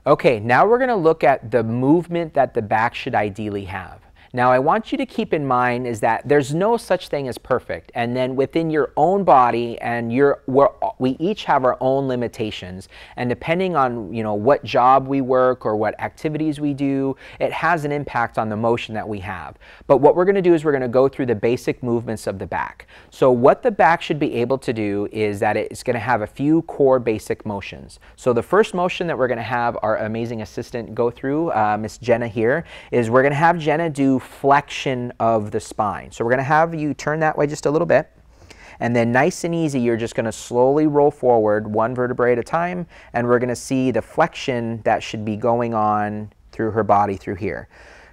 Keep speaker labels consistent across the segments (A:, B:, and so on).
A: Okay, now we're going to look at the movement that the back should ideally have. Now, I want you to keep in mind is that there's no such thing as perfect, and then within your own body and we each have our own limitations, and depending on what job we work or what activities we do, it has an impact on the motion that we have. But what we're going to do is we're going to go through the basic movements of the back. So what the back should be able to do is that it's going to have a few core basic motions. So the first motion that we're going to have our amazing assistant go through, Miss Jenna here, is we're going to have Jenna do flexion of the spine. So we're going to have you turn that way just a little bit, and then nice and easy you're just going to slowly roll forward one vertebrae at a time, and we're going to see the flexion that should be going on through her body through here.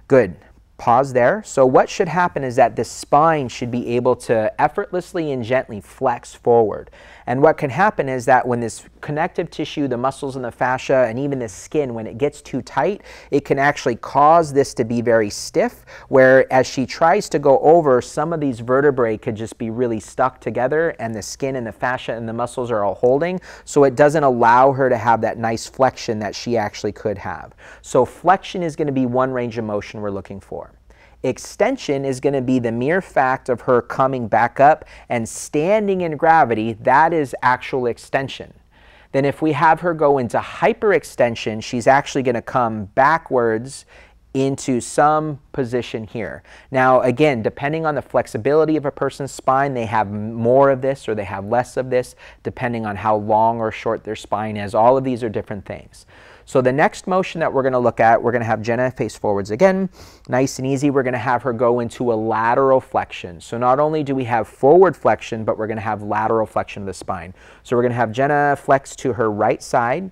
A: Good. Pause there. So what should happen is that the spine should be able to effortlessly and gently flex forward. And what can happen is that when this connective tissue, the muscles and the fascia, and even the skin, when it gets too tight, it can actually cause this to be very stiff, where as she tries to go over, some of these vertebrae could just be really stuck together, and the skin and the fascia and the muscles are all holding, so it doesn't allow her to have that nice flexion that she actually could have. So flexion is going to be one range of motion we're looking for. Extension is going to be the mere fact of her coming back up and standing in gravity. That is actual extension. Then if we have her go into hyperextension, she's actually going to come backwards into some position here. Now again, depending on the flexibility of a person's spine, they have more of this or they have less of this, depending on how long or short their spine is. All of these are different things. So the next motion that we're going to look at, we're going to have Jenna face forwards again. Nice and easy, we're going to have her go into a lateral flexion. So not only do we have forward flexion, but we're going to have lateral flexion of the spine. So we're going to have Jenna flex to her right side.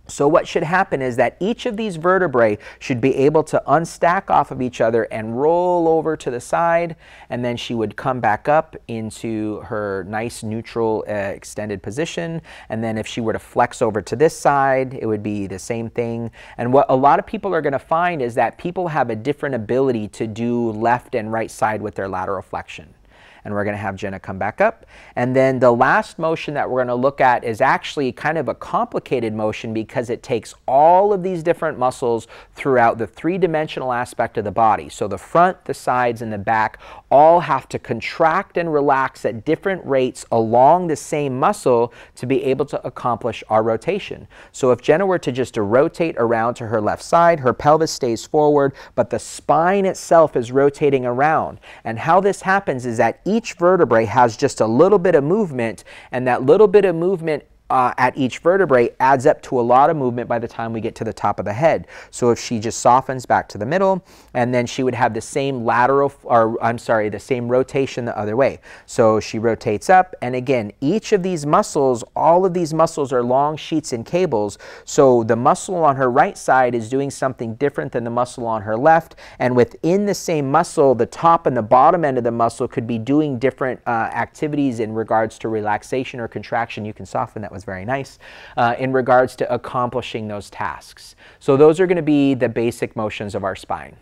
A: So what should happen is that each of these vertebrae should be able to unstack off of each other and roll over to the side, and then she would come back up into her nice neutral extended position. And then if she were to flex over to this side, it would be the same thing. And what a lot of people are going to find is that people have a different ability to do left and right side with their lateral flexion. And we're going to have Jenna come back up. And then the last motion that we're going to look at is actually kind of a complicated motion because it takes all of these different muscles throughout the three-dimensional aspect of the body. So the front, the sides, and the back all have to contract and relax at different rates along the same muscle to be able to accomplish our rotation. So if Jenna were to just rotate around to her left side, her pelvis stays forward, but the spine itself is rotating around. And how this happens is that each vertebrae has just a little bit of movement, and that little bit of movement at each vertebrae adds up to a lot of movement by the time we get to the top of the head. So if she just softens back to the middle, and then she would have the same the same rotation the other way. So she rotates up, and again, each of these muscles, all of these muscles are long sheets and cables. So the muscle on her right side is doing something different than the muscle on her left, and within the same muscle, the top and the bottom end of the muscle could be doing different activities in regards to relaxation or contraction. You can soften, that was very nice, in regards to accomplishing those tasks. So those are going to be the basic motions of our spine.